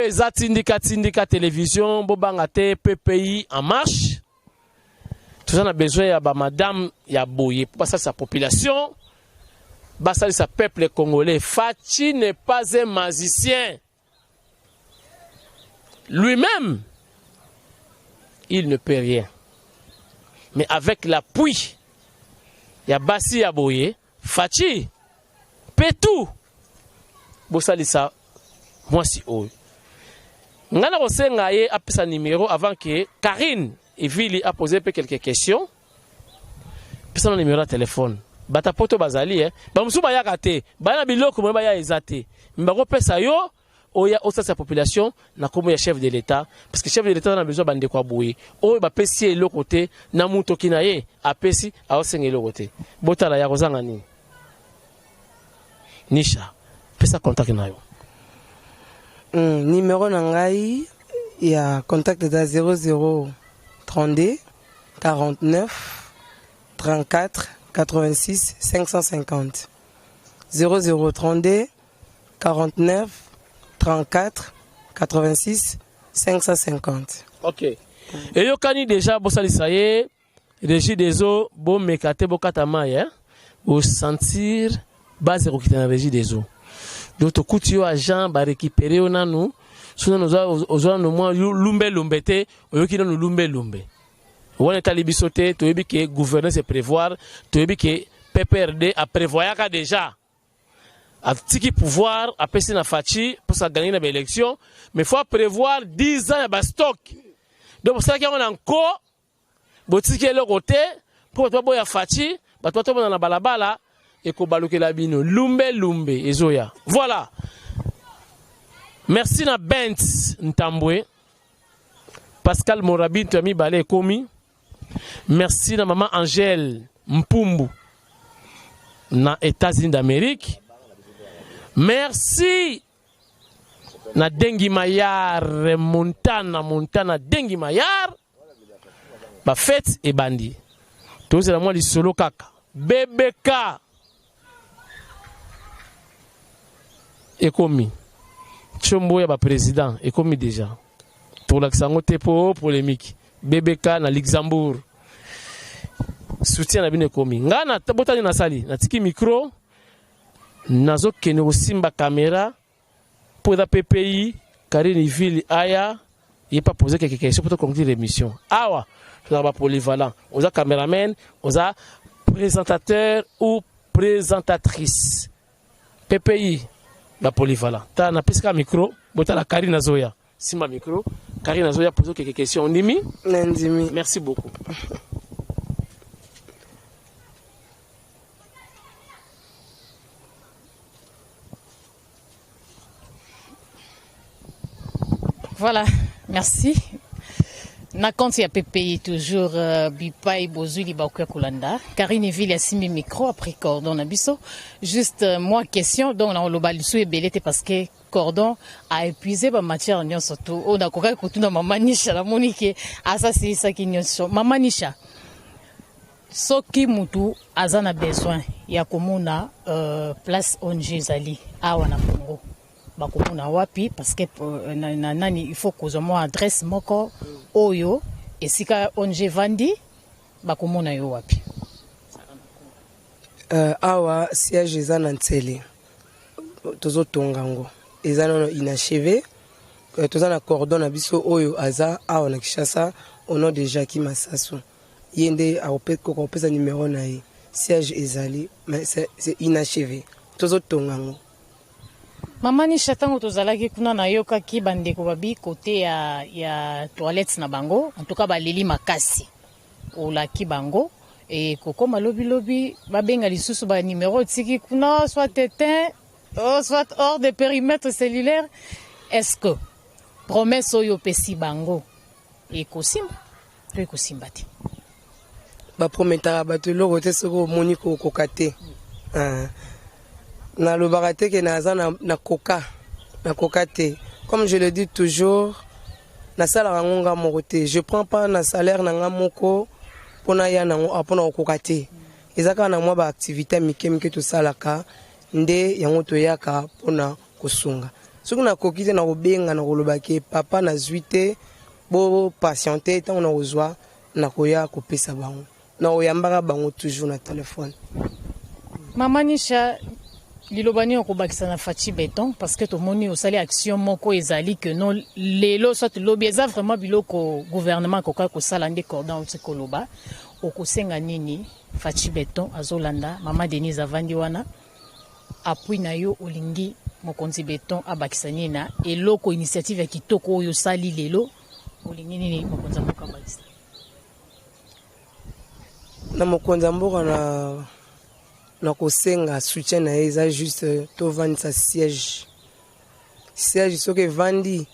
eza tindika télévision bobanga te PPI en marche. Tout ça on a besoin ya ba madame ya boye pour passer sa population. Basa sa peuple congolais. Fachi n'est pas un magicien. Lui-même, il ne peut rien. Mais avec l'appui, il y a Bassi Aboye, Fachi, peut tout. Bosalisa, moi si haut. Ngana Rosenga a appelé sa numéro avant que Karine et Vili a posé quelques questions. Puis son numéro de téléphone. Bata poto bazali ba musu ba yakate ba na biloko mo ba ya ezate mbako pesa yo oya osa sa population na komo ya chef de l'état parce que chef de l'état na besoin bande kwa boye o ba pesi e lokote na muto kinaye apesi a osenga lokote botala ya kozanga ni Nisha pesa contact na yo numéro na ngai ya contact da 0032 49 34 86 550 0032 49 34 86 550. Ok. Et yo kani déjà bosalisa ye régie des eaux bon mekate bokatama hein au sentir base rokita na régie des eaux. Donc to kuti yo agent ba récupérer ona nous sona nous ozo no mo lumbe te oyoki no lumbe. On est allé bisoter, tu as vu que le gouvernement se prévoir, tu as vu que PPRD a prévoyé déjà. A tiki pouvoir, a passé na fachi pour ça gagner l'élection, mais il faut prévoir 10 ans de stock. Donc pour ça qu'on a encore, botiki le côté, pour toi boya fachi, bah toi dans la balabala et ko baluke la bino, lumbe ezoya. Voilà. Merci na Bent Ntambwe, Pascal Morabi, tu as mis balé komi. Merci na maman Angèle Mpumbu na États-Unis d'Amérique. Merci na Dengi Mayar Montana Dengi Mayar. Ba fête et bandi. Tous c'est la moi du solo kaka. BBK. Ekomi. Chombo ya ba président ekomi déjà. Pour l'accent tepo polémique. BBK na Luxembourg. Soutien na bine komi. Ngana tabota na sali. Na tiki micro. Nazo kene osimba caméra. Pour la PPI. Karine Ville Aya. Il pas posé quelques questions pour conclure l'émission. Awa. Vous avez polyvalent. Vous avez caméraman. Vous avez présentateur ou présentatrice. PPI. La polyvalent. T'as na pisca micro. Bota la Karine Zoya. Si ma micro. Karine Zoya pose quelques questions. Ndimi? Ndimi. Merci beaucoup. Voilà, merci. Na compte ya PPI toujours Bipai Bozuli Baouka Kolanda. Karine Ville a simi micro après cordon na biso. Juste moi question donc na lobali sou ebelete parce que cordon a épuisé ba matière nyon surtout on a koka kutuna mama Nisha la monique asa c'est ça qui nyon mama Nisha. Soki mutu azana besoin ya komuna place ONG zali awa na Congo. Bakomuna wapi parce que nani il faut que moi adresse moko oyo esika ONG vandi bakomuna yo wapi awa siège eza na Ntsele tozotonga ngo eza no inachevé toza na cordon na biso oyo aza awa na Kinshasa au nom de Jackie Massasu yende ko pesa numéro na ye siège ezali mais c'est inachevé tozotonga ngo. Mama Nisha tango tozalaki kuna na yoka ki bandeko babi côté ya toilette na bango en tout cas baleli makasi olaki bango et koko malobi babenga lisusu ba numéro tiki kuna soit éteint soit hors de périmètre cellulaire. Est-ce que promesse oyo pesi bango et kosimba to ekosimbati ba promettra bato loko te soko moniko kokate na le baraté que na coca te comme je le dis toujours na sala ngonga morote je prends pas na salaire na ngamoko pona ya na apona coca te ezaka na mwa ba activité mikemike to salaka nde yango to yaka pona kosunga soki nakoki te na kobenga na koloba ke papa nazwi te bo patiente ntango na kozwa nakoya kopesa bango na oyambaka bango toujours na telefone. Mama Nisha lilobani okobakisa na Fachi Beton parce que tomoni osali action moko ezali que non lelo soit lobi eza vraiment biloko gouvernement koka kosala nde cordon uti koloba okosenga nini Fachi Beton azolanda mama Denise avandi wana appui na yo olingi mokonzi Beton abakisa nina eloko initiative ya kitoko oyo sali lelo olingi nini mokonzi mboka bakisa na mokonzi mboka na kosenga soutien na eza juste to vandi sa siège soki vandi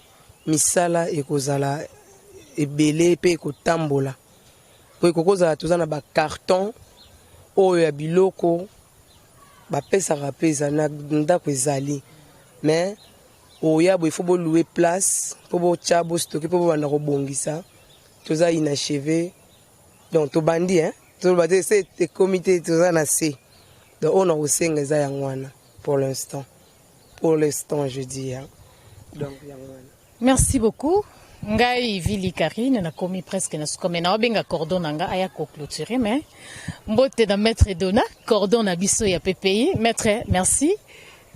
misala ekozala ebele pe ekotambola po ekokozala toza na bacarton oyo ya biloko bapesaka pe eza na ndako ezali mais oya bo ifo bolouer place po botya bostoke po bobanda kobongisa toza inachevé donc tobandi tolobate se te comité toza na se donc on a aussi eza yangwana pour l'instant je dis donc yangwana. Merci beaucoup. Ngai Vili Karine na komi presque na suka mais na obenga cordon nanga aya ko clôturer mais mbote na maître Dona cordon na biso ya PPI maître merci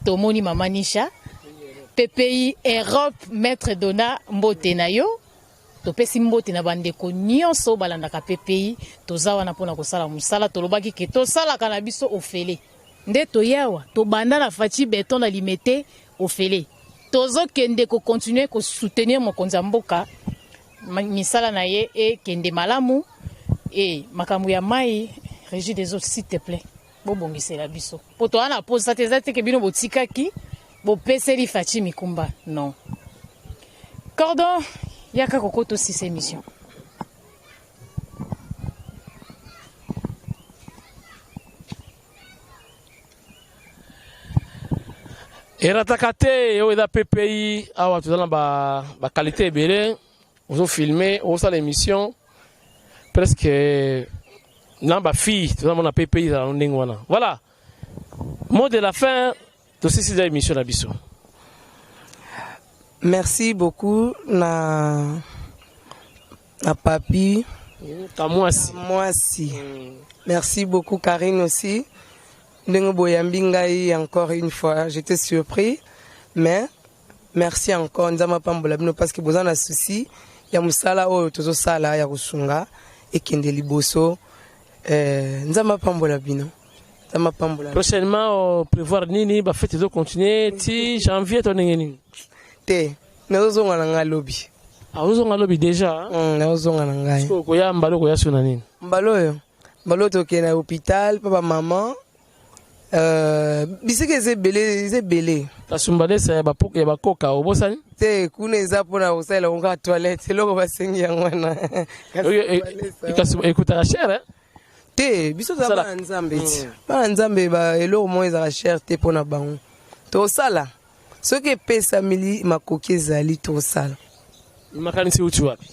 tomoni mama Nisha PPI Europe maître Dona mbote na yo topesi mbote na bandeko nyonso balandaka PPI toza wana pona kosala musala tolobaki ke tosala kana biso ofele nde toyawa to banda na Fachi Beton na limité ofele tozo kende ko continuer ko soutenir mokonzi mboka misala na ye e kende malamu e makamu ya mai régie des autres s'il te plaît bobongisela biso poto ana posa te zate ke bino botikaki bo peseli Fachi Mikumba non cordon yaka kokoto si ces missions. erataka te oyo eza PPI awa toza na baqualité ebele ozofilme ozosala émission presque na bafille toza mona PPI ezala ndenge wana voilà mot de la fin tosisisa émission na biso. Merci beaucoup na papi Kamwasi. Merci beaucoup Karine aussi. Encore une fois, j'étais surpris, mais merci encore Nzama Pambola bino parce que vous en avez souci. Ya musala o tozo sala ya kusunga ekende liboso Nzama Pambola bino. Nzama Pambola. Prochainement prévoir nini ba fête de continuer ti janvier to nini. Te nazozonga na ngalobi. Azonga lobi déjà. Nazozonga na ngai. Ko ya mbalo ko ya suna nini? Mbalo to ke na hôpital papa maman bisike zebele tasumbale sa ba poke ya bakoka obosani te kuna eza pona osala onga toilette loko basengi yangwana écoute la cher te biso za ba nzambe ti ba nzambe ba eloko mo eza cher te pona bango to sala soki pesa mili makoki ezali to sala makanisi uti wapi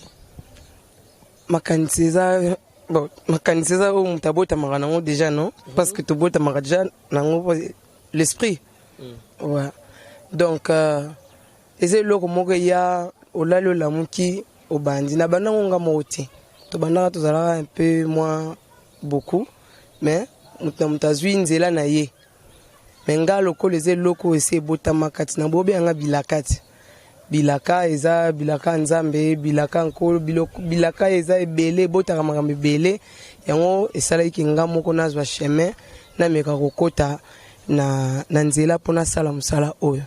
makanisi eza bon makanisi eza o mutabota magana déjà non parce que to bota magaja nango l'esprit ouais donc eze loko moko ya olalo la muki obandi na banango nga moti to bandaka to zala un peu moins beaucoup mais mutazwi nzela na ye menga loko leze loko ese bota makati na bobe anga bilakati bilaka eza bilaka nzambe bilaka nkolo bilaka eza ebele botaka makambo ebele yango esalaki nga moko nazwa chemin na meka kokota na nzela pona sala musala oyo.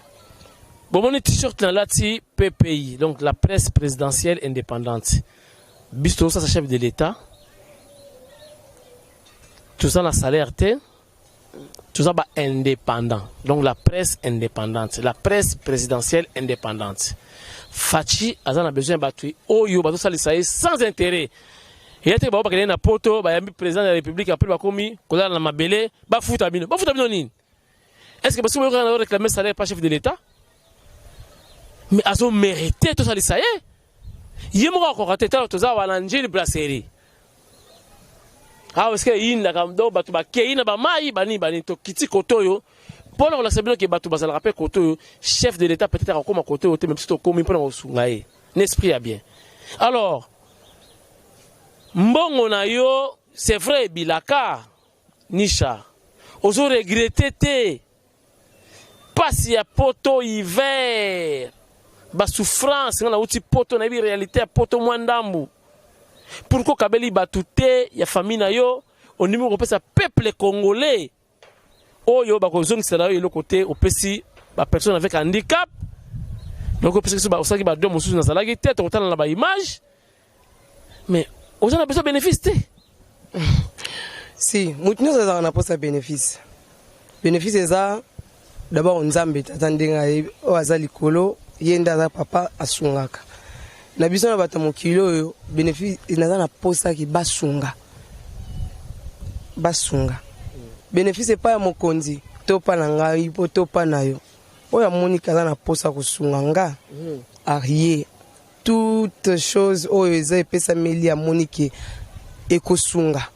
Bon t-shirt na lati PPI donc la presse présidentielle indépendante. Bisto ça chef de l'État. Tout ça na salaire te. Tout ça ba indépendant. Donc la presse indépendante, la presse présidentielle indépendante. Fachi azana besoin batui oyo bato salisa sans intérêt. Et était ba bakene na poto ba yambi président de la République après ba komi kola na mabele ba futa bino nini. Est-ce que parce que vous avez réclamé salaire par chef de l'État? Mais azo mérité tout salisa yemo ko kateta to za wana njili brasserie. Ah est-ce que ina kamdo batu ba keina ba mai bani to kiti kotoyo Pour le sabino que Batou Bazal rappelle côté chef de l'État peut-être comme à côté au même si tu comme pour sungaye. L'esprit a bien. Alors mbongo na yo c'est vrai bilaka Nisha. Ozo regretter te pas si ya poto hiver. Ba souffrance ngana uti poto na bi réalité ya poto mwandambu. Pourquoi kabeli batute ya famille na yo au numéro pesa peuple congolais. Oyo ba kozong sala yo le côté au pesi ba personne avec handicap. Donc parce que ça ba osaki ba deux mosusu na sala ki tête otala na ba image. Mais aux gens a besoin de bénéfice. Si, nous avons un bénéfice. Bénéfice c'est ça. D'abord on zambe tatandinga o azali kolo yenda za papa asungaka. Na biso na bata mokilo yo bénéfice inaza na posa ki basunga. Basunga. Bénéfice c'est pas mokonzi, to pa na ngai po to pa na yo. Oya monika za na posa kusunga nga. Arié. Toutes choses oyo eza epesa meli ya monike ekosunga.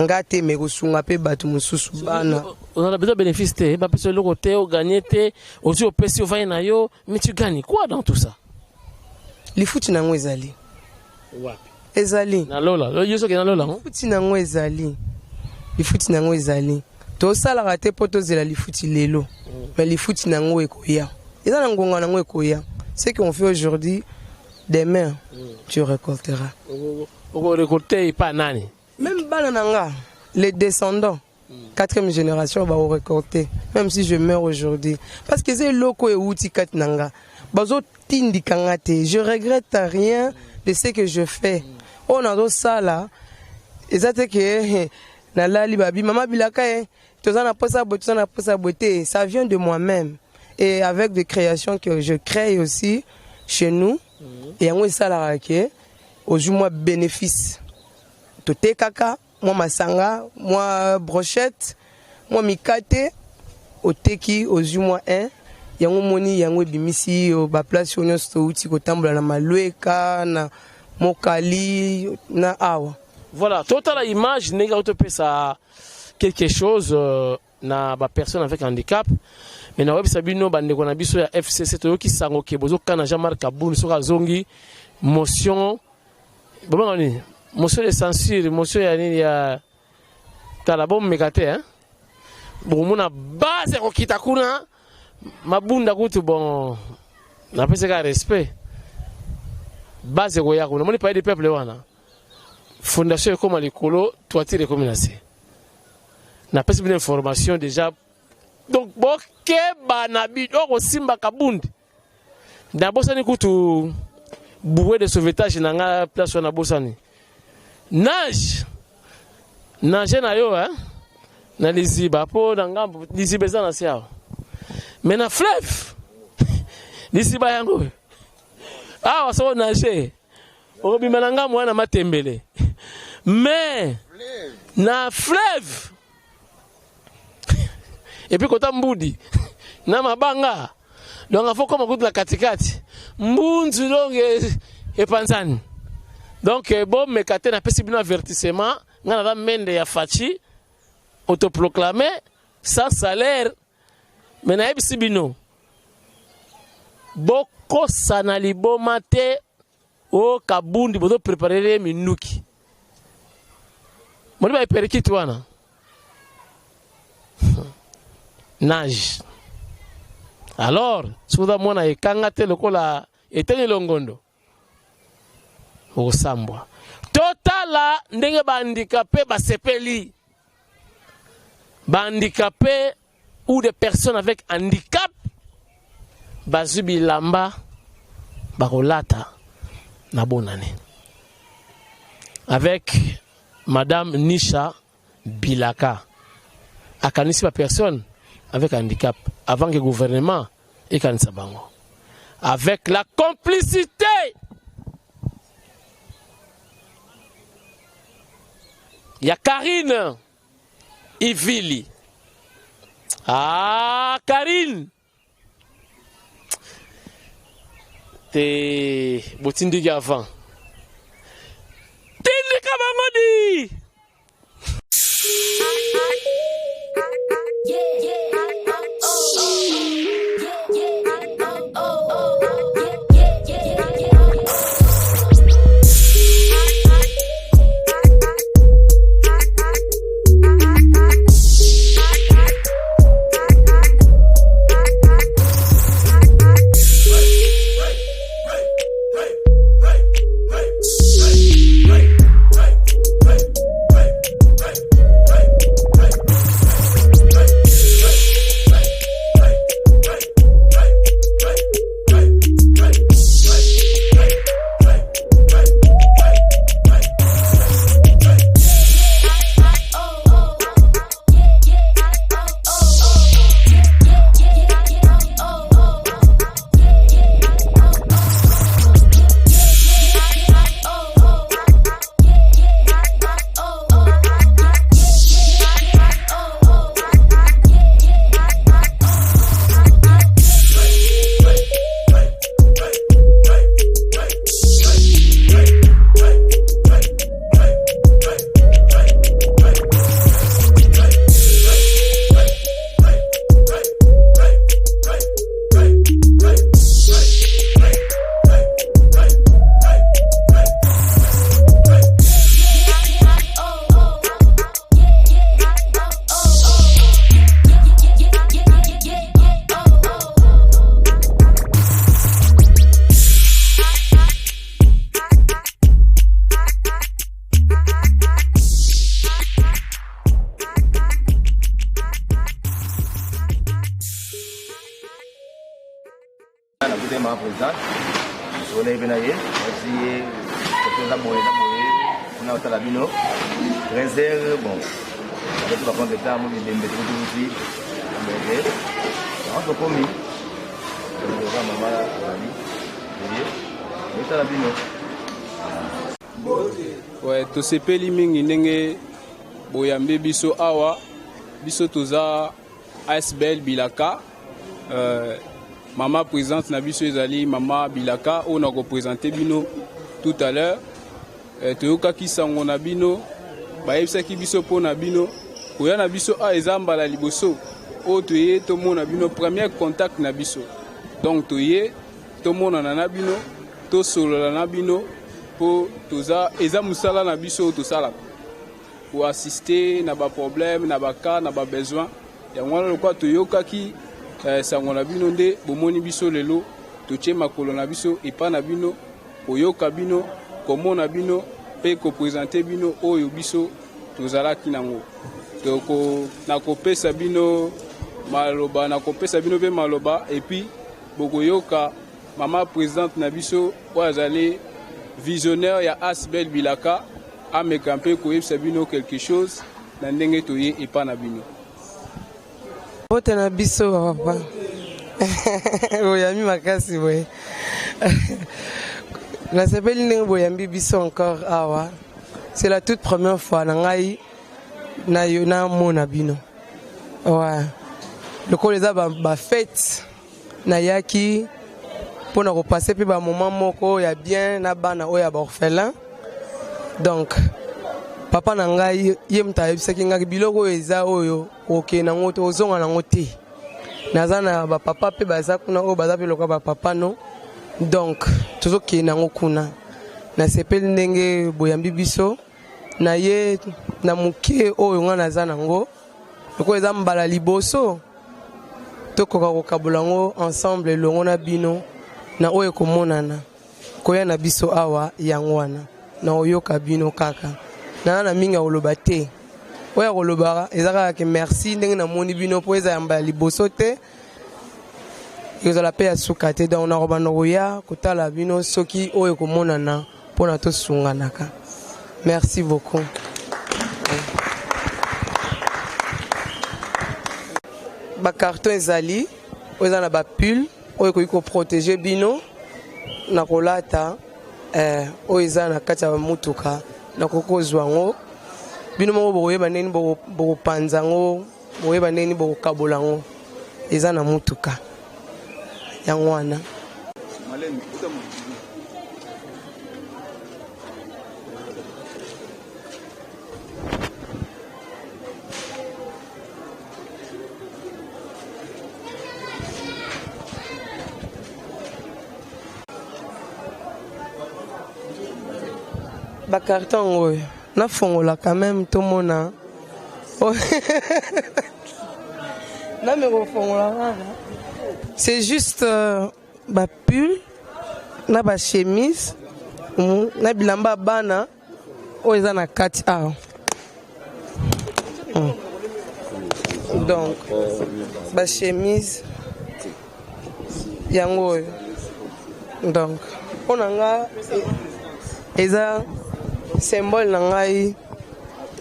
Ngate me kosunga pe batu mususu bana. On a besoin de bénéfice te, ba peso le côté au gagner te, aussi au pesi au vaille na yo, mais tu gagnes quoi dans tout ça? Li futi nango ezali. Wapi? Ezali. Na lola, lo yoso ke na lola ngo. Futi nango ezali. Li futi nango ezali. To sala rate poto zela li futi lelo. Mais li futi nango ekoya. Eza na ngonga nango ekoya. Ce qu'on fait aujourd'hui, demain, tu récolteras. On récolter pas nani. Même Banananga, les descendants, 4e génération va récolter, même si je meurs aujourd'hui. Parce que c'est loko et outi katnanga. Bazo tindi kangate. Je regrette rien de ce que je fais. On a ça là. Et ça c'est que na lali babi mama bilaka ça vient de moi-même et avec des créations que je crée aussi chez nous et on ça là que aujourd'hui bénéfice. Tote kaka, moi masanga, moi brochette, moi mikate, oteki ozumwa 1, yango moni yango bimisi ba place onyo stouti ko tambola na malweka na mokali na awa. Voilà, total image nega autopesa quelque chose na ba personne avec handicap. Mais na web sabino bande ko na biso ya FCC to ki sango ke bozo kana Jean-Marc Kabuni soka zongi motion. Bon ni motion de censure, motion ya nini ya talabom mekate hein. Bon mona base ko kitakuna mabunda kutu bon na pese ka respect. Base ko ya kuna moni pa de peuple wana. Fondation comme l'écolo, toi tu recommences. Na pese bien information déjà. Donc boke banabi oko simba kabundi. Na bosani kutu bouée de sauvetage na nga place na bosani. Nage na yo hein na liziba po na ngambo liziba za na siao. Mais na fleuve liziba yango. Ah waso nager. Obima na ngambo wana matembele. Mais na fleuve et puis kota mbudi na mabanga donc il faut comme coup de la katikati mbunzu donc et panzani donc bon me kate na pesi bino avertissement ngana va mende ya fachi autoproclamé sans salaire mais na ebisi bino boko sana liboma te o kabundi bodo préparer minuki moni ba perikit wana nage. Alors, souda mwana ekangate lokola eteni longondo. Osambwa. Totala ndenge ba handicapé ba sepeli. Ba handicapé ou des personnes avec handicap ba zubi lamba ba rolata na bonane. Avec Madame Nisha Bilaka. Akanisi ba personne avec handicap, avant que le gouvernement ait Kansabango. Avec la complicité il y a Karine Ivili. Ah, Karine! T'es botindi avant. Tindi Kabangodi! Yeah, yeah. Oh. présidente. On est venu hier. Merci. On a la bino. Réserve, bon. Avec tout le monde de temps, on est venu aussi. On a commis. Ouais, to sepeli mingi ndenge boyambe biso awa biso toza ASBL Bilaka maman présente na biso ezali maman Bilaka on a représenté bino tout à l'heure toyoka kisango na bino bayebisaki biso pona bino koya na biso a ezambala liboso o toye to mona bino premier contact na biso donc toye to mona na bino to solo na bino po toza eza musala na biso to sala pour assister na ba problème na ba cas na ba besoin ya ngwana lokwa toyoka ki sango na bino nde bomoni biso lelo totie makolo na biso epa na bino oyoka bino komona bino pe ko présenter bino oyo biso tozalaki nango donc na kopesa bino maloba na kopesa bino pe maloba et puis bokoyoka maman présidente na biso oyo azali visionnaire ya ASBL Bilaka ameka mpe koyebisa bino quelque chose na ndenge toye epa na bino bote na biso papa boyambi makasi boye nasepeli ndenge boyambi biso encore awa c'est la toute première fois na ngai na yo na mona bino ouais lokola eza bafete nayaki mpona kopase mpe bamoment moko ya bien na bana oyo ya baorphelin donc papa na ngai ye moto ayebisaki ngai biloko oyo eza oyo okende nango te ozonga nango te naza na bapapa mpe baza kuna oyo baza mpe lokola bapapa no donc tozokende nango kuna nasepeli ndenge boyambi biso na ye na moke oyo ngai naza nango lokola eza mbala liboso tokoka kokabola yango ensemble elongo na bino na oyo ekomonana koya na biso awa yango wana na oyoka bino kaka na mingi akoloba te oyo akolobaka eza kaka ke merci ndenge namoni bino mpo eza yamba ya liboso te ekozala mpe ya suka te donc nakobanda koya kotala bino soki oyo ekomonana mpona tosunganaka merci beaucoup. Bakarton ezali oyo eza na bapulle oyo ekoki koprotege bino na kolata oyo eza na kati ya bamutuka na kokozwa yango bino moko bokoyeba ndeni bokopanza yango bokoyeba ndeni bokokabola yango eza na mutuka yango wana bakarton oyo nafongola quand même tomona c'est juste bapulle na bachemise na bilamba bana oyo eza na kati awa donc bachemise yango oyo donc mpona nga eza symbole na ngai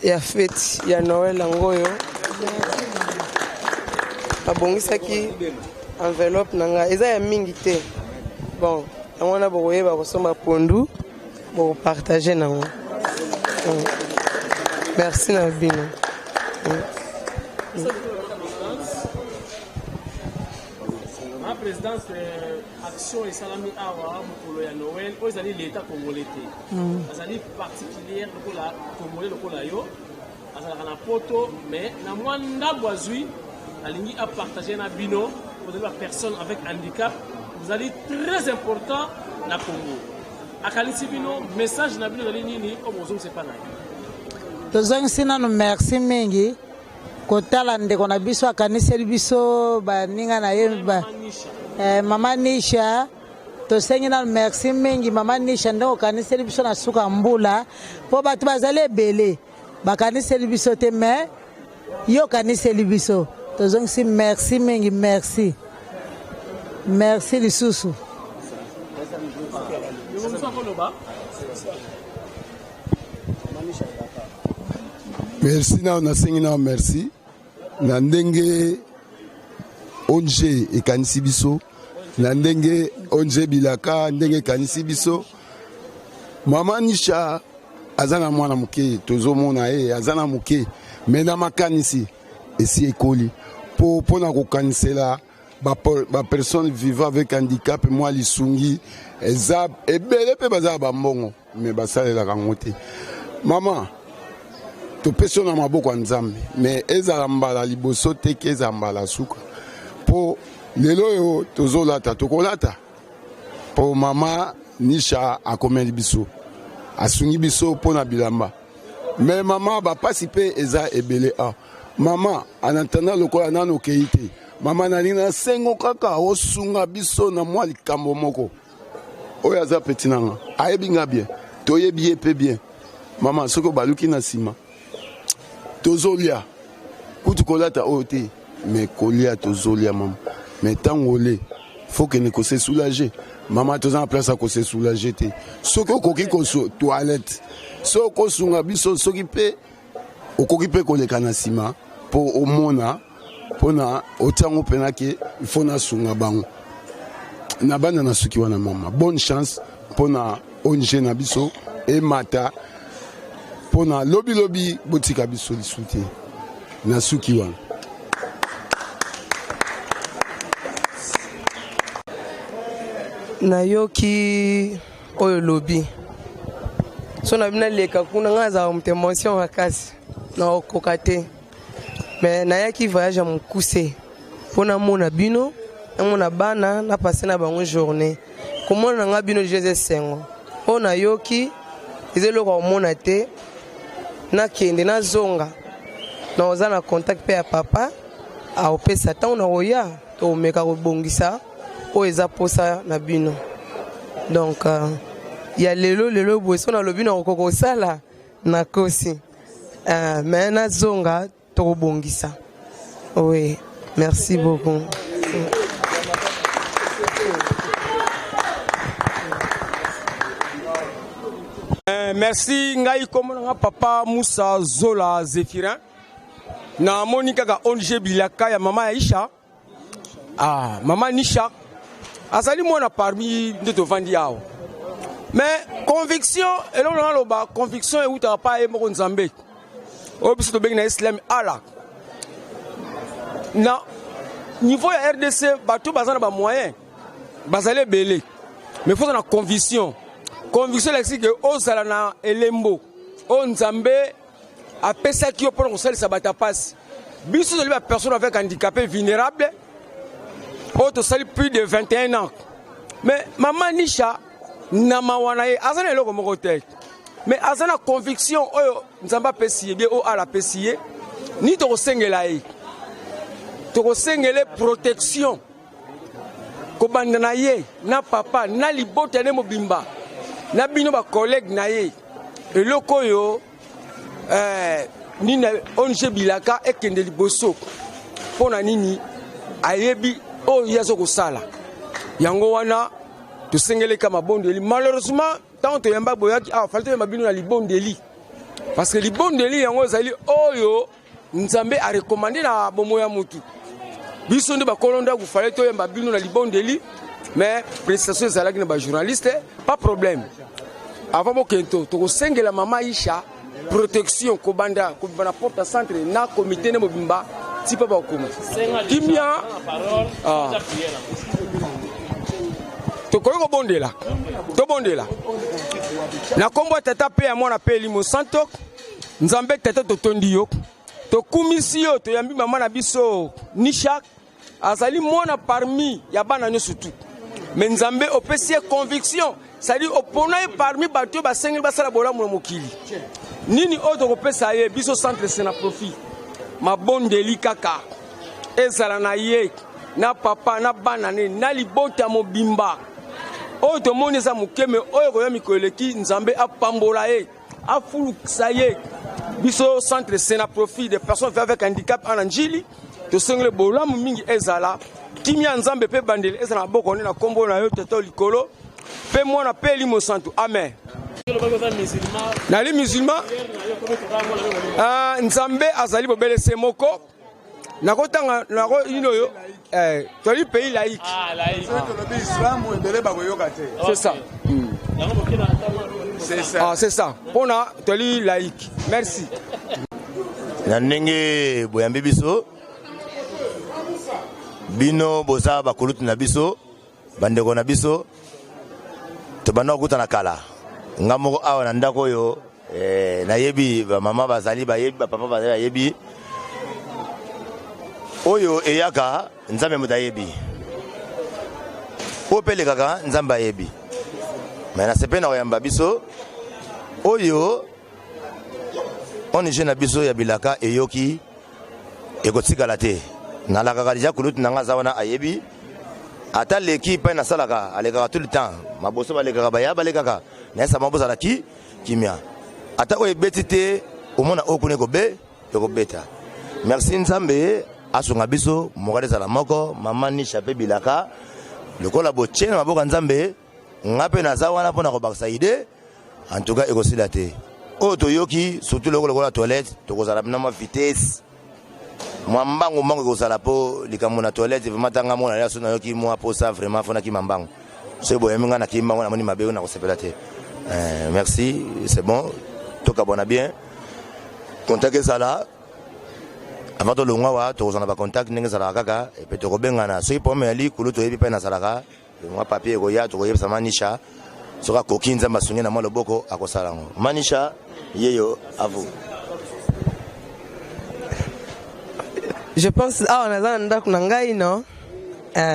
ya fete ya Noël yango oyo abongisaki enveloppe na ngai eza ya mingi te bon yango wana bokoyeba kosomba pondu bokopartage nango merci na bino. La présidence action et salami awa mokolo ya Noël oyo ezali l'état congolais te azali particulière lokola congolais lokola yo azalaka na poto mais na mwa ndambo azwi alingi apartage na bino vous avez la personne avec handicap vous allez très important na Congo akalisi bino message na bino ezali nini comme ozongisa epa na ye tozongisi nano merci mingi kotala ndeko na biso akaniseli biso baninga na ye mama Nisha tosengi na merci mingi mama Nisha ndeko kaniseli biso na suka mbula po bato bazali ebele bakaniseli biso te mais yo kaniseli biso tozongisi merci mingi merci lisusu Merci na on merci. Na ndenge onje ekanisi biso. Na ndenge onje bilaka ndenge kanisi biso. Mama Nisha azana mwana muke tozomona azana muke mais na makanisi esi ekoli pour na kokanisela ba personne vivant avec handicap moi lisungi eza ebele pe baza ba mbongo mais basalela kango te. Mama to peso na maboko nzambe mais ezala mbala liboso te ke eza mbala suka po lelo yo tozolata tokolata po mama Nisha akomeli biso asungi biso pona bilamba mais mama ba participer eza ebele a mama anatanda lokola nano keite mama nalina sengo kaka osunga biso na mwa likambo moko oyo aza petit nanga ayebinga bien toyebi ye pe bien mama soko baluki na sima tozolia kutu kolata oyo te mais kolia tozolia mama mais tango le faut que ne ko se soulager mama toza en place à ko se soulager te soko koki ko toilette soko sunga biso soki pe okoki pe koleka na sima po omona pona otango penake il faut na sunga bango na bana na suki wana mama bonne chance pona onje na biso e mata pona lobi botika biso lisuti na suki wana. Nayoki oyo lobi so na bina leka kuna ngaza mtemotion makasi na okokate mais nayaki voyage à mokuse pona mona bino mona bana na passer na bango journée comment na nga bino jeze sengo ona yoki ezelo ko mona te na kende na zonga na ozana contact pe ya papa a opesa ta na oya to meka ko bongisa o eza posa na bino donc ya lelo boso na lobi na kokoko sala na kosi mais na zonga to bongisa. Oui, merci beaucoup. Merci ngai komona papa Moussa Zola Zéphirin na monika ka onje bilaka ya mama Aisha. Mama Nisha azali mwana parmi ndeto vandi yao mais conviction elongo na loba conviction euta pa e moko nzambe o biso to bengi na islam ala na niveau ya RDC bato bazana ba moyen bazale belé mais faut na conviction lexique ozala na elembo o nzambe apesa ki opona kosalisa bata passe biso zali ba personne avec handicapé vulnérable auto sali plus de 21 ans mais maman Nisha na mawana ye azana eloko moko te mais azana conviction oyo nzamba pesiye bien o ala pesiye ni to kosengela ye to kosengele protection ko banda na ye na papa na libota ne mobimba na bino ba collègue na ye eloko yo ni na onje bilaka ekende liboso pona nini ayebi o yazo kosala yango wana to sengele kama bondeli malheureusement tant to yamba boyaki falite mabino na libondeli parce que libondeli yango zali oyo nzambe a recommandé na bomo ya mutu biso nde ba kolonda ku falite to yamba bino na libondeli mais prestation ezalaki na ba journaliste pas problème avant bokento to sengela mama Aisha protection ko bana porte centre na comité ne mobimba si papa okuma kimia to koyo bondela to bondela na kombo tata pe ya mwana pe limo santo nzambe tata to tondiyo to kumisio to yambi mama na biso Nisha azali mwana parmi ya bana nyoso tu mais nzambe opesi conviction ça dit opona parmi bato ba sengeli basala bola mo mokili nini oto kopesa ye biso centre sena profit mabondeli kaka ezala na ye na papa na bana ne na libota mobimba oyo tomoni eza mokeme oyo koya mikoleki nzambe apambola ye afulukisa ye biso centre sena profit des personnes avec handicap en anjili tosengele bolamu mingi ezala kimia nzambe pe bandeli ezala boko ne na kombo na yo toto likolo pe mwana pe li mosantu amen nali musulman nzambe azali bobelese moko nakotanga nako inoyo toli pays laïque c'est ça c'est ça pona toli laïque merci na ndenge boyambi biso bino boza bakulutu na biso bandeko na biso tobanda kokutana kala nga moko awa na ndako oyo nayebi bamama bazali bayebi bapapa bazali bayebi oyo eyaka nzambe moto ayebi oyo mpe elekaka nzambe ayebi me nasepe na koyamba biso oyo onige na biso ya bilaka eyoki ekotikala te nalakaka deja kulutu na nga aza wana ayebi ata leki mpe nasalaka alekaka tout le temps maboso balekaka baya balekaka nayesa mabozalaki kimia ata oyo ebeti te omona oyo kuna ekobeta merci nzambe asunga biso mokali ezala moko mama nisha mpe bilaka lokola botie na maboko ya nzambe nga mpe naza wana mpo na kobakisa ide en tout cas ekosila te oyo toyoki surtout lokola toilette tokozala na ma vitesse mwa mbangu mbangu ekozala mpo likambo na toilette vraimen tanga mona ya so nayoki mwa posa vraiment fonaki mambangu so boyemi nga nakii mbangu namoni mabe oyo nakosepela te merci c'est bon tokabona bien contact ezala avant tolongwa wa tokozala na bacontact ndenge ezalaka kaka epe tokobengana soki pome yali kulu toyebi mpe nazalaka mwa papier ekoya tokoyebisa manisha soki akoki nzambe asungi na mwa loboko akosala yango manisha yeyo avo je pense awa naza na ndako na ngai no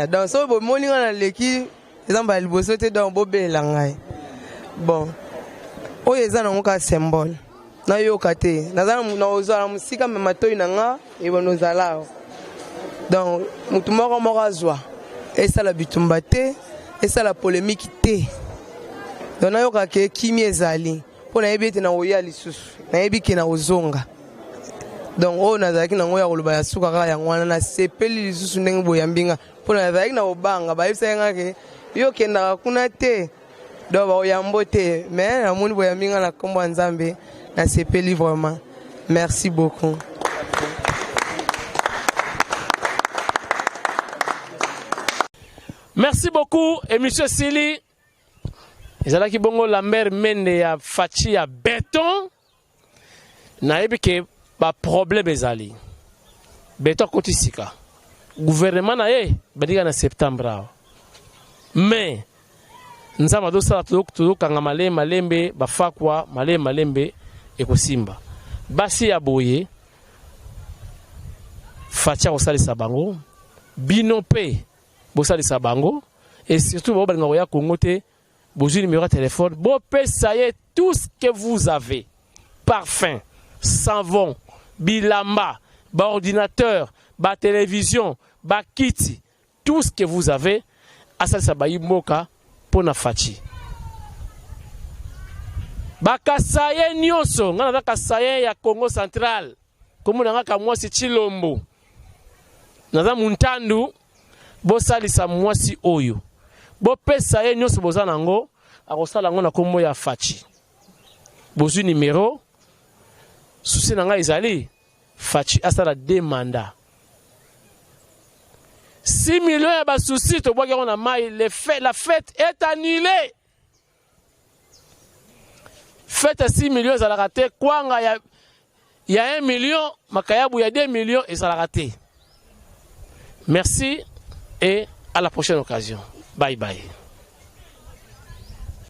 donc soki bomoni nga na leki eza mbala liboso te donc bobelela ngai bon oyo eza nango kaka symbole nayoka te naza naozala mosika me matoi na nga ebona ozala awa donc motu moko azwa esala bitumba te esala polémique te donc nayoka ke kimi ezali mpo nayebi ete nakoya lisusu nayebi ke nakozonga donc oyo nazalaki nango ya koloba ya suka kaka yango wana nasepeli lisusu ndenge boyambi nga mpo nazalaki na kobanga bayebisaki nga ke yo okendaka kuna te donc bakoyambo te mais namoni boyambi nga na nkombo ya nzambe nasepeli vraiment merci beaucoup. Merci beaucoup et monsieur Sili ezalaki bongo Lambert Mende ya fachi ya béton nayebi ke ba problème ezali béton kotisika gouvernement na ye badika na septembre mais nzamba dosala tokanga malembe bafakwa malembe ekosimba basi ya boye facha kosalisa bango bino pe bosalisa bango et surtout bobalinga koya Congo te bozwi numéro de téléphone bopesa ye tout ce que vous avez parfum savon bilamba ordinateur télévision kiti tout ce que vous avez asalisa bayimboka pona fachi bakasaye nyonso nga naza kasaye ya Congo Central komona nga ka mwasi Chilombo naza muntandu bosalisa mwasi oyo bopesa ye nyonso boza nango akosala ngo na kombo ya fachi bozwi numéro souci na nga ezali fachi asala 2 mandats 6 millions ya basouci tobwaki yango na mai la fête est annulée. Fête à 6 millions ezalaka te kwanga ya 1 million makayabu ya 2 millions ezalaka te. Merci et à la prochaine occasion. Bye bye.